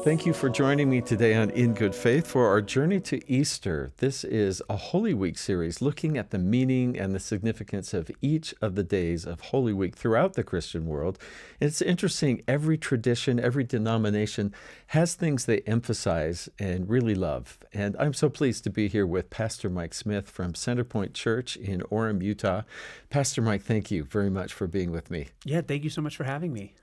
Thank you for joining me today on In Good Faith for our journey to Easter. This is a Holy Week series looking at the meaning and the significance of each of the days of Holy Week throughout the Christian world. It's interesting, every tradition, every denomination has things they emphasize and really love. And I'm so pleased to be here with Pastor Mike Smith from Centerpoint Church in Orem, Utah. Pastor Mike, thank you very much for being with me. Yeah, thank you so much for having me.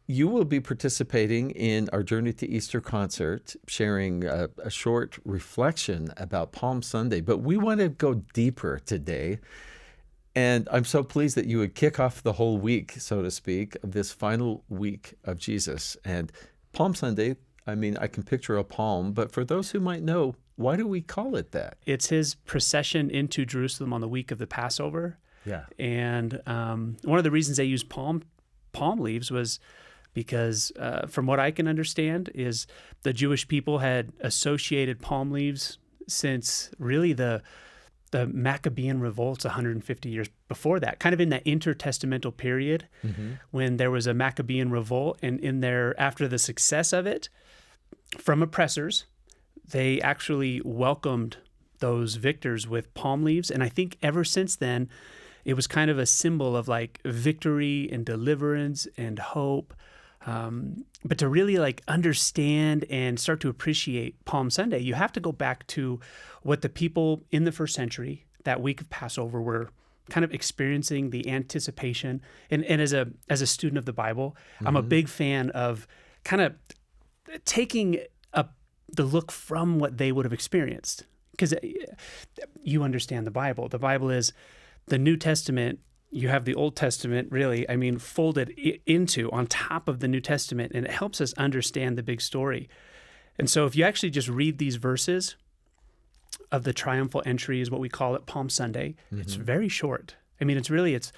You will be participating in our Journey to Easter concert, sharing a short reflection about Palm Sunday, but we want to go deeper today. And I'm so pleased that you would kick off the whole week, so to speak, of this final week of Jesus. And Palm Sunday, I mean, I can picture a palm, but for those who might know, why do we call it that? It's his procession into Jerusalem on the week of the Passover. Yeah. And one of the reasons they used palm leaves was because from what I can understand is the Jewish people had associated palm leaves since really the Maccabean revolts 150 years before that, kind of in that intertestamental period when there was a Maccabean revolt, and in there, after the success of it from oppressors, they actually welcomed those victors with palm leaves. And I think ever since then, it was kind of a symbol of like victory and deliverance and hope. But to really like understand and start to appreciate Palm Sunday, you have to go back to what the people in the first century, that week of Passover, were kind of experiencing, the anticipation. And as a student of the Bible, I'm a big fan of kind of taking the look from what they would have experienced. Because you understand the Bible. The Bible is the New Testament. You have the Old Testament, really, folded into, on top of the New Testament, and it helps us understand the big story. And so if you actually just read these verses of the triumphal entry, is what we call it, Palm Sunday, it's very short. It's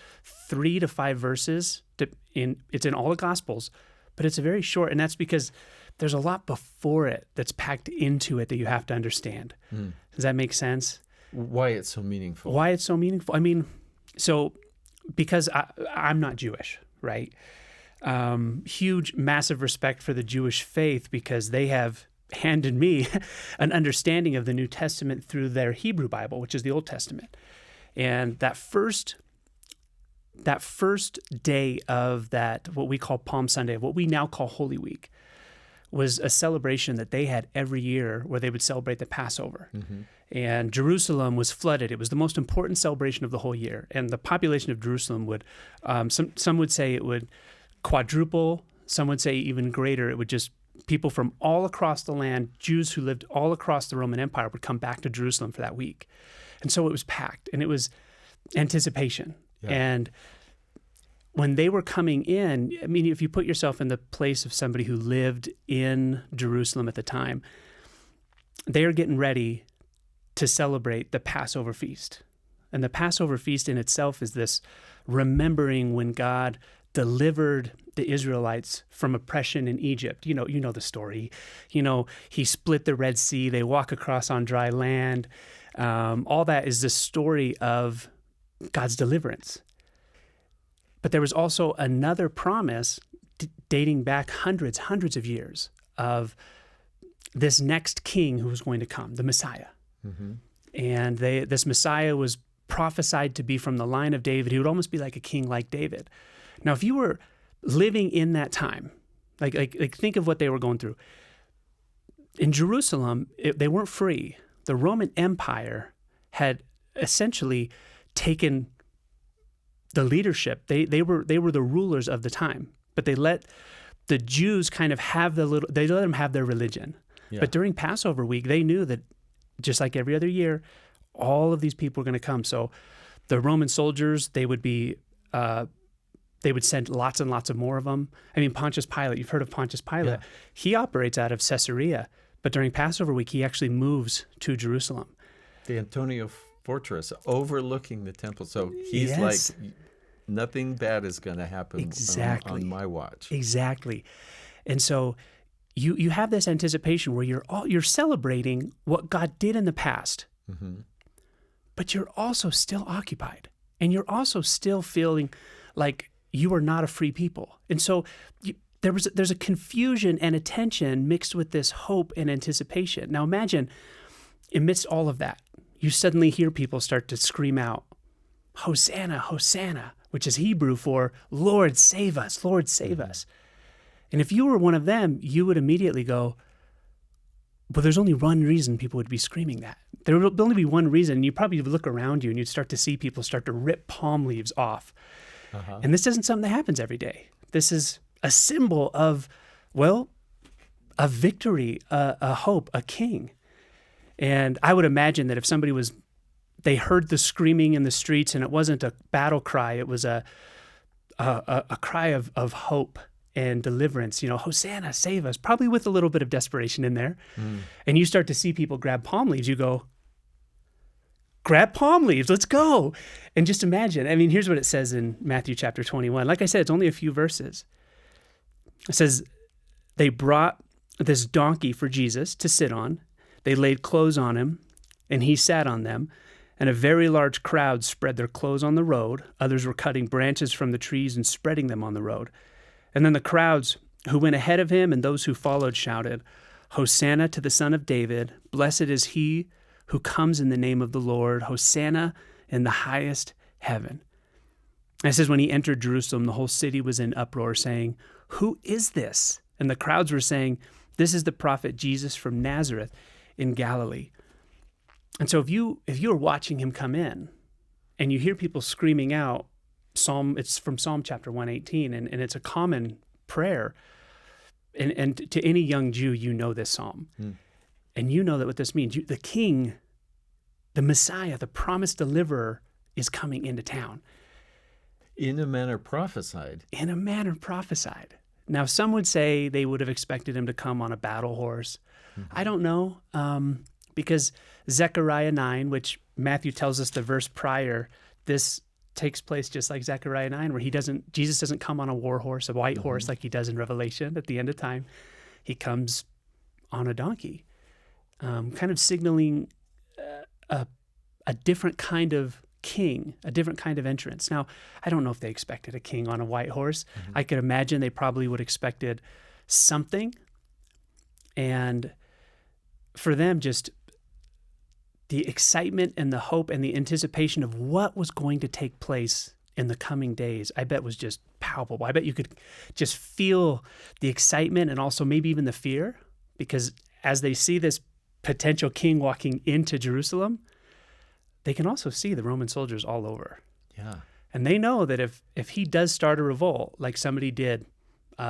3 to 5 verses. It's in all the Gospels, but it's very short, and that's because there's a lot before it that's packed into it that you have to understand. Does that make sense? Why it's so meaningful? Because I'm not Jewish, right? Huge, massive respect for the Jewish faith because they have handed me an understanding of the New Testament through their Hebrew Bible, which is the Old Testament. And that first day of that, what we call Palm Sunday, what we now call Holy Week, was a celebration that they had every year where they would celebrate the Passover. And Jerusalem was flooded. It was the most important celebration of the whole year. And the population of Jerusalem would, some would say it would quadruple, some would say even greater. It would just, people from all across the land, Jews who lived all across the Roman Empire would come back to Jerusalem for that week. And so it was packed, and it was anticipation. Yeah. And when they were coming in, if you put yourself in the place of somebody who lived in Jerusalem at the time, they are getting ready to celebrate the Passover feast. And the Passover feast in itself is this remembering when God delivered the Israelites from oppression in Egypt. You know the story. He split the Red Sea. They walk across on dry land. All that is the story of God's deliverance. But there was also another promise dating back hundreds of years of this next king who was going to come, the Messiah. And this Messiah was prophesied to be from the line of David. He would almost be like a king like David. Now, if you were living in that time, like think of what they were going through. In Jerusalem, they weren't free. The Roman Empire had essentially taken the leadership. They were the rulers of the time, but they let the Jews kind of have they let them have their religion. Yeah. But during Passover week, they knew that just like every other year, all of these people were going to come. So the Roman soldiers, they would send lots and lots of more of them. Pontius Pilate, you've heard of Pontius Pilate. Yeah. He operates out of Caesarea, but during Passover week, he actually moves to Jerusalem. The Antonia Fortress overlooking the temple. So he's like, nothing bad is going to happen on my watch. Exactly. And so you have this anticipation where you're celebrating what God did in the past, but you're also still occupied, and you're also still feeling like you are not a free people. And so there's a confusion and a tension mixed with this hope and anticipation. Now imagine, amidst all of that, you suddenly hear people start to scream out, Hosanna, Hosanna, which is Hebrew for Lord, save us, Lord, save us. And if you were one of them, you would immediately go, but there's only one reason people would be screaming that. There would only be one reason. You probably would look around you and you'd start to see people start to rip palm leaves off. And this isn't something that happens every day. This is a symbol of, well, a victory, a hope, a king. And I would imagine that if somebody they heard the screaming in the streets and it wasn't a battle cry, it was a cry of hope and deliverance, Hosanna, save us, probably with a little bit of desperation in there. And you start to see people grab palm leaves, you go, grab palm leaves, let's go. And just imagine, here's what it says in Matthew chapter 21. Like I said, it's only a few verses. It says, they brought this donkey for Jesus to sit on. They laid clothes on him, and he sat on them. And a very large crowd spread their clothes on the road. Others were cutting branches from the trees and spreading them on the road. And then the crowds who went ahead of him and those who followed shouted, Hosanna to the Son of David. Blessed is he who comes in the name of the Lord. Hosanna in the highest heaven. And it says, when he entered Jerusalem, the whole city was in uproar, saying, who is this? And the crowds were saying, this is the prophet Jesus from Nazareth in Galilee. And so if you are watching him come in and you hear people screaming out, it's from Psalm chapter 118, and it's a common prayer. And to any young Jew, you know this psalm. And you know that what this means. The king, the Messiah, the promised deliverer is coming into town. In a manner prophesied. In a manner prophesied. Now, some would say they would have expected him to come on a battle horse. I don't know, because Zechariah 9, which Matthew tells us the verse prior, this takes place just like Zechariah 9, where Jesus doesn't come on a war horse, a white horse, like he does in Revelation at the end of time. He comes on a donkey, kind of signaling a different kind of king, a different kind of entrance. Now, I don't know if they expected a king on a white horse. I could imagine they probably would have expected something. And for them, just the excitement and the hope and the anticipation of what was going to take place in the coming days, I bet was just palpable. I bet you could just feel the excitement and also maybe even the fear, because as they see this potential king walking into Jerusalem, they can also see the Roman soldiers all over. Yeah. And they know that if he does start a revolt, like somebody did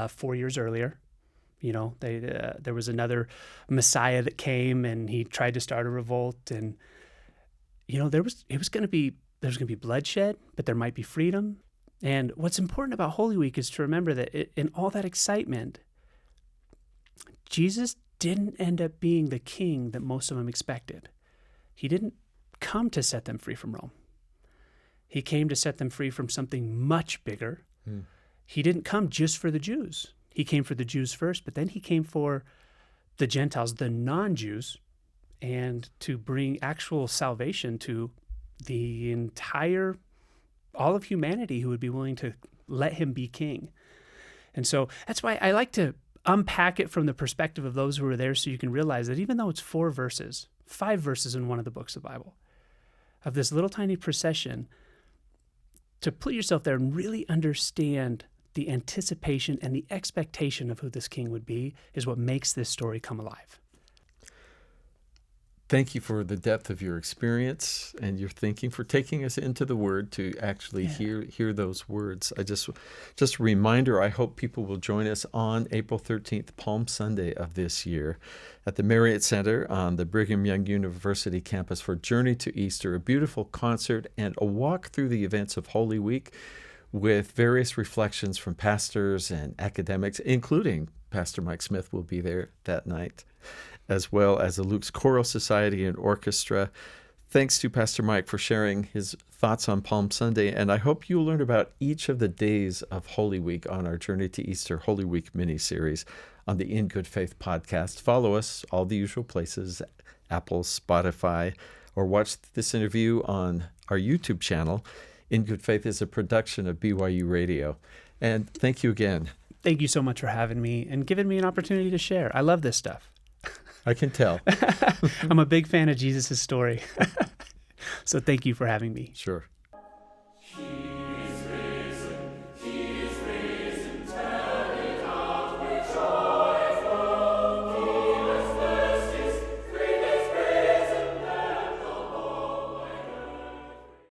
4 years earlier, there was another Messiah that came and he tried to start a revolt, and there's going to be bloodshed, but there might be freedom. And what's important about Holy Week is to remember that in all that excitement, Jesus didn't end up being the king that most of them expected. He didn't come to set them free from Rome. He came to set them free from something much bigger. He didn't come just for the Jews. He came for the Jews first, but then he came for the Gentiles, the non-Jews, and to bring actual salvation to the entire, all of humanity who would be willing to let him be king. And so that's why I like to unpack it from the perspective of those who were there, so you can realize that even though it's 5 verses in one of the books of the Bible, of this little tiny procession, to put yourself there and really understand the anticipation and the expectation of who this king would be is what makes this story come alive. Thank you for the depth of your experience and your thinking, for taking us into the Word to actually hear those words. Just a reminder, I hope people will join us on April 13th, Palm Sunday of this year, at the Marriott Center on the Brigham Young University campus for Journey to Easter, a beautiful concert and a walk through the events of Holy Week with various reflections from pastors and academics, including Pastor Mike Smith will be there that night, as well as the Luke's Choral Society and Orchestra. Thanks to Pastor Mike for sharing his thoughts on Palm Sunday, and I hope you'll learn about each of the days of Holy Week on our Journey to Easter Holy Week mini-series on the In Good Faith podcast. Follow us, all the usual places, Apple, Spotify, or watch this interview on our YouTube channel. In Good Faith is a production of BYU Radio. And thank you again thank you so much for having me and giving me an opportunity to share. I love this stuff. I can tell. I'm a big fan of Jesus' story. So thank you for having me. Sure.